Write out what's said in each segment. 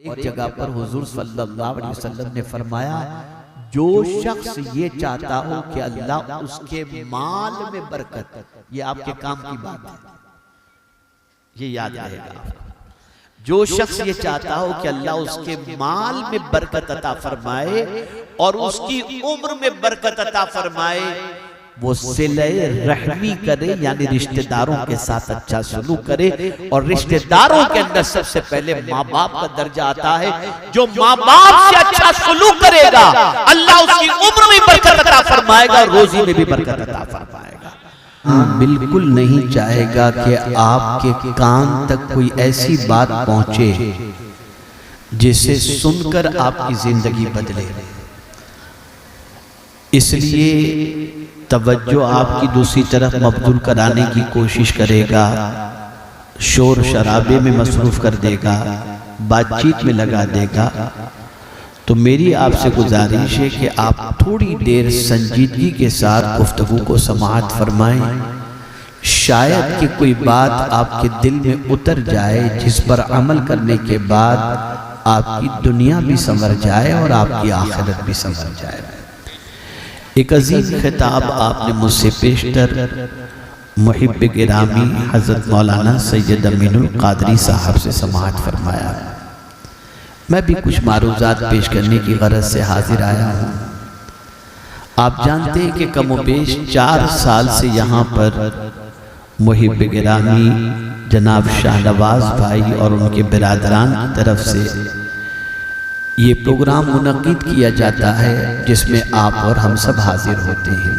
एक जगह पर हुजूर सल्लल्लाहु अलैहि वसल्लम ने फरमाया, जो शख्स ये चाहता हो कि अल्लाह उसके माल में बरकत, ये आपके काम की बात है, ये याद रहेगा आपको। जो शख्स ये चाहता हो कि अल्लाह उसके माल में बरकत अता फरमाए और उसकी उम्र में बरकत अता फरमाए, वो सिले रहमी करे, यानी रिश्तेदारों के साथ अच्छा सलूक करे। और रिश्तेदारों के अंदर सबसे पहले माँ बाप का दर्जा आता है। जो माँ बाप से अच्छा सलूक करेगा अल्लाह उसकी उम्र में बरकत अता फरमाएगा और रोजी में भी बरकत अता फरमाएगा। बिल्कुल नहीं चाहेगा कि आपके कान तक कोई ऐसी बात पहुंचे जिसे सुनकर आपकी जिंदगी बदले। इसलिए तवज्जो आपकी दूसरी तरफ मबदूल कराने की कोशिश करेगा, शोर शराबे में मसरूफ कर देगा, बातचीत में लगा देगा। तो मेरी आपसे गुजारिश है कि आप थोड़ी देर संजीदगी के साथ गुफ्तगू को समाअत फरमाएं। शायद कि कोई बात आपके दिल में उतर जाए जिस पर अमल करने के बाद आपकी दुनिया भी संवर जाए और आपकी आखिरत भी संवर जाए। एक अजीम खिताब आपने मुझसे पेशतर मुहिब्ब गिरामी हज़रत मौलाना सैयद अमीनुल क़ादरी साहब से समाअत फरमाया। मैं भी कुछ मारूज़ात पेश करने की गरज से हाजिर आया हूँ। आप जानते हैं कि कमोबेश 4 साल से यहाँ पर मुहिब्ब गिरामी जनाब शाहनवाज भाई और उनके बिरादरान की तरफ से ये प्रोग्राम मुनक़िद किया जाता है जिसमें आप और हम सब हाजिर होते हैं।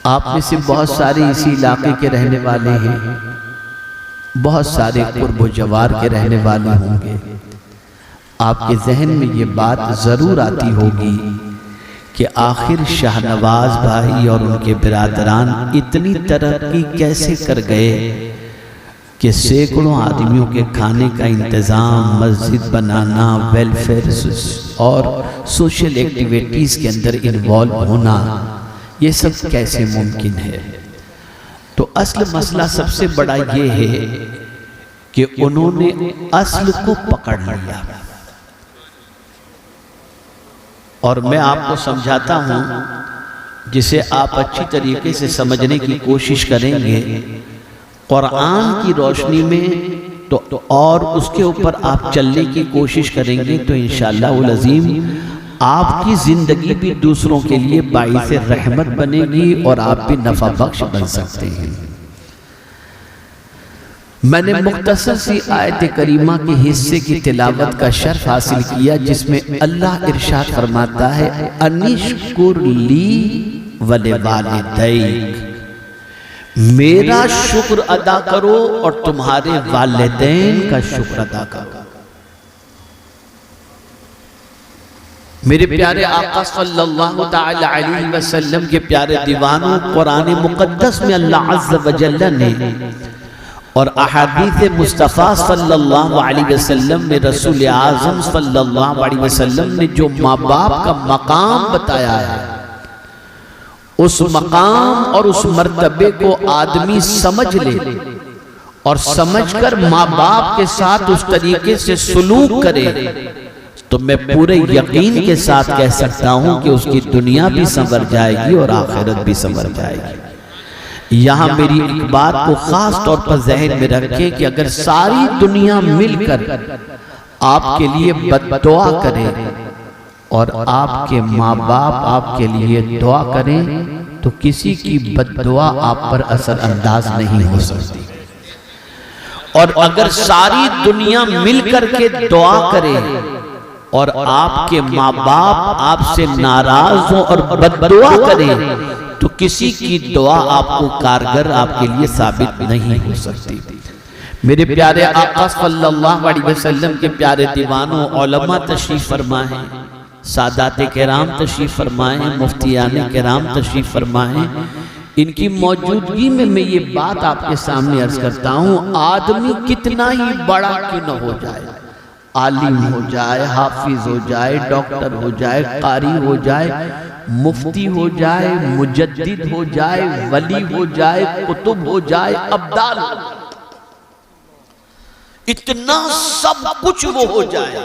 आप में से बहुत सारे इसी इलाके के रहने वाले हैं, बहुत सारे कुर्ब जवार के रहने वाले होंगे। आपके जहन में ये बात ज़रूर आती होगी कि आखिर शाहनवाज भाई और उनके बिरादरान इतनी तरक्की कैसे कर गए कि सैकड़ों आदमियों के खाने का इंतज़ाम, मस्जिद बनाना, वेलफेयर और सोशल एक्टिविटीज़ के अंदर इन्वॉल्व होना, ये सब कैसे मुमकिन है। तो असल मसला सबसे बड़ा ये है कि उन्होंने असल को पकड़ लिया। और मैं आपको समझाता हूँ, जिसे आप अच्छी तरीके से समझने की कोशिश करेंगे कुरान की रोशनी में तो और उसके ऊपर आप चलने की कोशिश करेंगे तो इंशाअल्लाह उल अज़ीम आपकी ज़िंदगी भी दूसरों के लिए बाइस रहमत बनेगी और आप भी नफ़ा बख्श बन सकते हैं। मैंने मुख्तसर सी आयत करीमा के हिस्से की तिलावत का शर्फ हासिल किया जिसमें अल्लाह इरशाद फरमाता है, अनिश्कुर ली वलिवालिदैक, मेरा शुक्र अदा करो और तुम्हारे वालिदैन का शुक्र अदा करो। मेरे प्यारे आका सल्लल्लाहु तआला अलैहि वसल्लम के प्यारे दीवानों, कुरान मुक़द्दस में अल्लाह अज़्ज़ व जल्ल ने और अहादीस मुस्तफ़ा सल्लल्लाहु अलैहि वसल्लम में रसूल आज़म सल्लल्लाहु अलैहि वसल्लम ने जो माँ बाप का मकाम बताया है, उस मकाम और उस मर्तबे को आदमी समझ ले और समझकर माँ बाप के साथ उस तरीके से सलूक करे तो मैं पूरे यकीन के साथ कह सकता हूँ कि उसकी दुनिया भी संवर जाएगी और आखिरत भी संवर जाएगी। यहाँ मेरी एक बात को खास तौर पर जहन में रखें कि अगर सारी दुनिया मिलकर आपके लिए बद्दुआ करे और आपके माँ बाप आपके लिए दुआ करें तो किसी की बद्दुआ आप पर असर अंदाज नहीं हो सकती। और अगर सारी दुनिया मिलकर के दुआ करे और आपके माँ बाप आपसे नाराज हो और बद्दुआ करें तो किसी की दुआ आपको कारगर आपके लिए साबित नहीं हो सकती। मेरे प्यारे आका सल्लल्लाहु अलैहि वसल्लम के प्यारे दीवानों, उलमा तशरीफ फरमाए हैं, सादात किराम तशरीफ फरमाए हैं, मुफ्तियान किराम तशरीफ फरमाए हैं। इनकी मौजूदगी में मैं ये बात आपके सामने अर्ज करता हूँ, आदमी कितना ही बड़ा क्यों न हो जाए, आलिम हो जाए, हाफिज हो जाए, डॉक्टर हो जाए, कारी हो जाए, मुफ्ती हो जाए, मुजद्दिद हो जाए, वली हो जाए, कुतुब हो जाए, अब्दाल हो जाए, इतना सब कुछ वो हो जाए,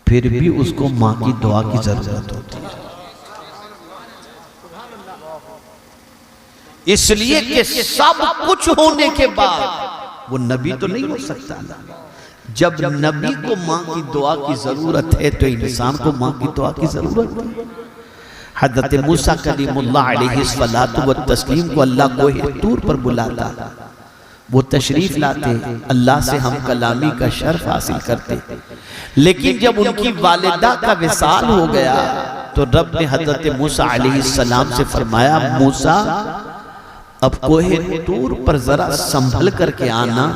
फिर भी उसको मां की दुआ की जरूरत होती है। इसलिए कि सब कुछ होने के बाद वो नबी तो नहीं हो सकता। जब नबी को मां की दुआ की जरूरत है तो इंसान को मां की दुआ की जरूरत है। हज़रत मूसा कलीमुल्लाह अलैहिस्सलातु व तस्लीम को अल्लाह को तूर पर बुलाता, वो तशरीफ लाते, अल्लाह से हम कलामी का शर्फ हासिल करते। लेकिन जब उनकी वालिदा का विसाल हो गया तो रब ने हज़रत मूसा अलैहिस्सलाम से फरमाया, मूसा अब कोहे तूर पर जरा संभल करके आना।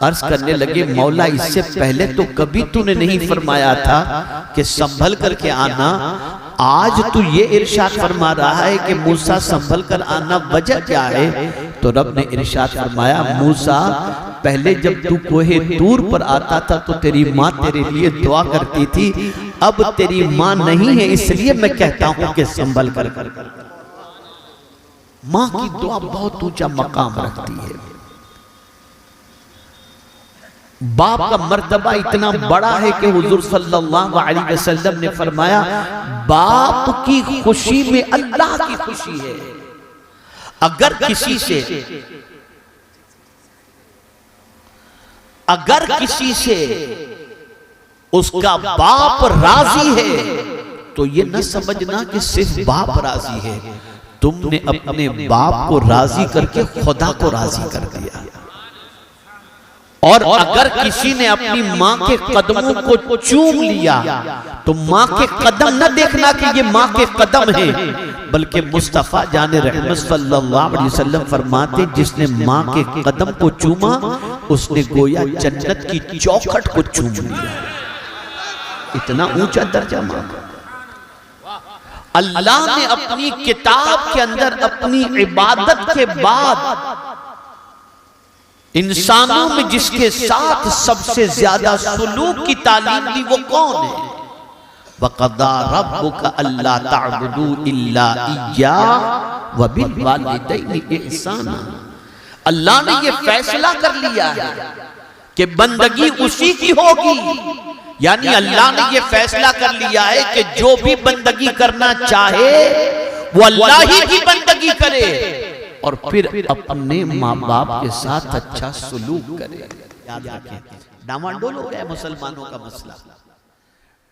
अर्ज करने लगे, मौला इससे पहले तो कभी तूने नहीं फरमाया था कि संभल करके आना, आज तू ये इरशाद फरमा रहा है कि मूसा संभल कर आना, वजह क्या है? तो रब ने इरशाद फरमाया, मूसा पहले जब तू कोहे तूर पर आता था तो तेरी माँ तेरे लिए दुआ करती थी, अब तेरी माँ नहीं है इसलिए मैं कहता हूं कि संभल कर। माँ की दुआ बहुत ऊंचा मकाम रखती है। बाप का मर्तबा इतना बड़ा है कि हुजूर सल्लल्लाहु अलैहि वसल्लम ने फरमाया, बाप की खुशी में अल्लाह की खुशी है। अगर किसी से उसका बाप राजी है तो ये न समझना कि सिर्फ बाप राजी है, तुमने अपने बाप को राजी करके खुदा को राजी कर दिया। और अगर किसी ने अपनी माँ के कदमों को चूम लिया तो माँ के कदम न देखना कि ये माँ के कदम हैं, बल्कि मुस्तफा जाने रहमत सल्लल्लाहु अलैहि वसल्लम फरमाते, जिसने माँ के कदम को चूमा उसने गोया जन्नत की चौखट को चूम लिया। इतना ऊंचा दर्जा माँ का। अल्लाह ने अपनी किताब के अंदर अपनी इबादत के बाद इंसानों में जिसके साथ सबसे ज्यादा सुलूक की तालीम दी वो कौन है? वक़दा रब्बुका अल्ला ता'बुदू इल्ला इय्याहु व बिल वालिदैनि इहसाना। अल्लाह ने ये फैसला कर लिया है कि बंदगी उसी की होगी, यानी अल्लाह ने ये फैसला कर लिया है कि जो भी बंदगी करना चाहे वो अल्लाह ही की बंदगी करे और फिर अपने माँ बाप के साथ अच्छा सुलूक करे। याद रखें, डामाडोल हो गया मुसलमानों का मसला।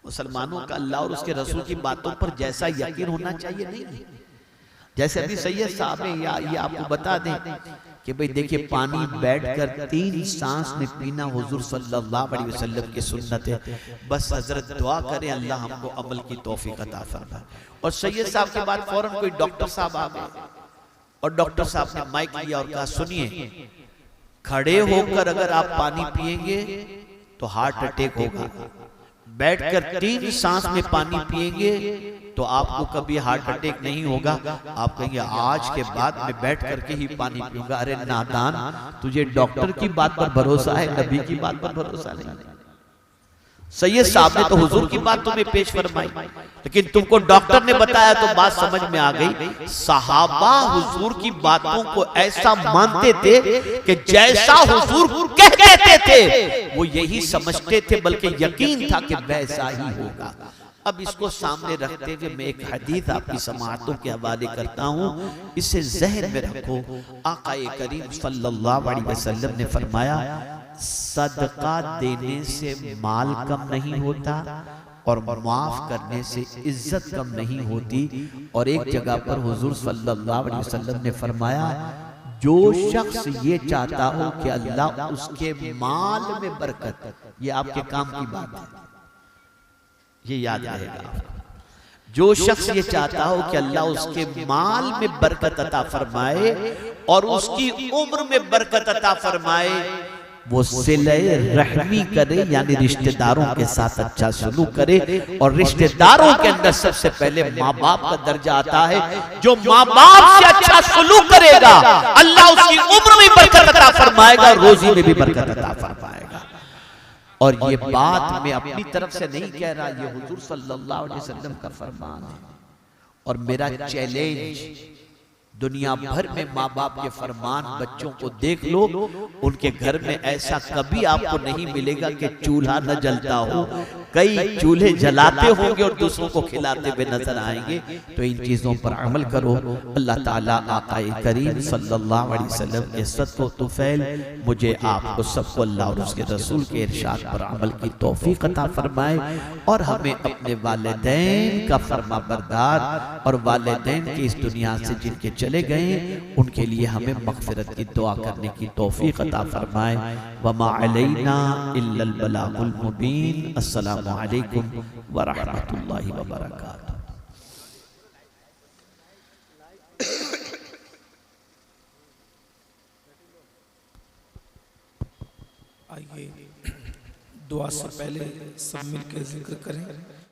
मुसलमानों का अल्लाह और उसके रसूल की बातों पर जैसा यकीन होना चाहिए नहीं। जैसे अभी सैयद साहब ने ये आपको बता दें कि भाई देखिए, पानी बैठकर 3 सांस में पीना हुजूर सल्लल्लाहु अलैहि वसल्लम की सुन्नत है। बस हजरत दुआ करें अल्लाह हमको अमल की तौफीक अता फरमाए। और सैयद साहब के बाद फौरन कोई डॉक्टर साहब आ गए और डॉक्टर साहब ने माइक लिया और कहा, सुनिए, खड़े होकर अगर आप पानी पिएंगे तो हार्ट अटैक होगा, बैठकर 3 सांस में पानी पिएंगे तो आपको कभी हार्ट अटैक नहीं होगा। आप कहेंगे आज के बाद मैं बैठ करके ही पानी पीऊंगा। अरे नादान, तुझे डॉक्टर की बात पर भरोसा है, नबी की बात पर भरोसा नहीं। सैयद साहब ने तो हुजूर की बात तुम्हें पेश फरमाई, लेकिन तुमको डॉक्टर ने बताया तो बात समझ में आ गई। सहाबा हुजूर की बातों को ऐसा मानते थे कि जैसा हुजूर कहते थे वो यही समझते थे, बल्कि यकीन था कि वैसा ही होगा। अब इसको सामने रखते हुए मैं एक हदीस आपकी समाअतों के हवाले करता हूँ, इसे ज़हन में रखो। आक़ाए करीम सल्लल्लाहु अलैहि वसल्लम ने फरमाया, सदका देने से माल कम नहीं होता और माफ करने से इज्जत कम नहीं होती। और एक जगह पर हुजूर सल्लल्लाहु अलैहि वसल्लम ने फरमाया, जो शख्स ये चाहता हो कि अल्लाह उसके माल में बरकत, ये आपके काम की बात है, ये याद रहेगा। जो शख्स ये चाहता हो कि अल्लाह उसके माल में बरकत अता फरमाए और उसकी उम्र में बरकत अता फरमाए, वो सिले रहमी करे, यानी रिश्तेदारों के साथ अच्छा सलूक करे। और रिश्तेदारों के अंदर सबसे पहले माँ बाप का दर्जा आता है। जो माँ बाप से अच्छा सलूक करेगा अल्लाह उसकी उम्र में बरकत अता फरमाएगा, रोजी में भी बरकत अता फरमाएगा। और ये बात मैं अपनी तरफ से नहीं कह रहा, ये हुजूर सल्लल्लाहु अलैहि वसल्लम का फरमान है। और मेरा चैलेंज दुनिया भर में माँ बाप के फरमान बच्चों को देख लो, उनके घर में ऐसा कभी आपको नहीं मिलेगा कि चूल्हा न जलता हो। कई चूल्हे जलाते होंगे और दूसरों को खिलाते हुए नजर आएंगे। तो इन चीजों पर अमल करो। अल्लाह ताला आक़ाए करीम सल्लल्लाहु अलैहि वसल्लम के सत्व तुफैल मुझे आपको सबको अल्लाह और उसके रसूल के इरशाद पर अमल की तौफीक अता फरमाए और हमें अपने वालिदैन का फरमा बरदार और वालिदैन की इस दुनिया से जिनके चले गए उनके लिए हमें मग़फ़िरत की दुआ करने की तौफीक अता फरमाए। वमा अलैना इल्लल बलागुल मुबीन। अस्सलामु अलैकुम व रहमतुल्लाहि व बरकातुहू। आइए दुआ से पहले सब मिलकर जिक्र करें।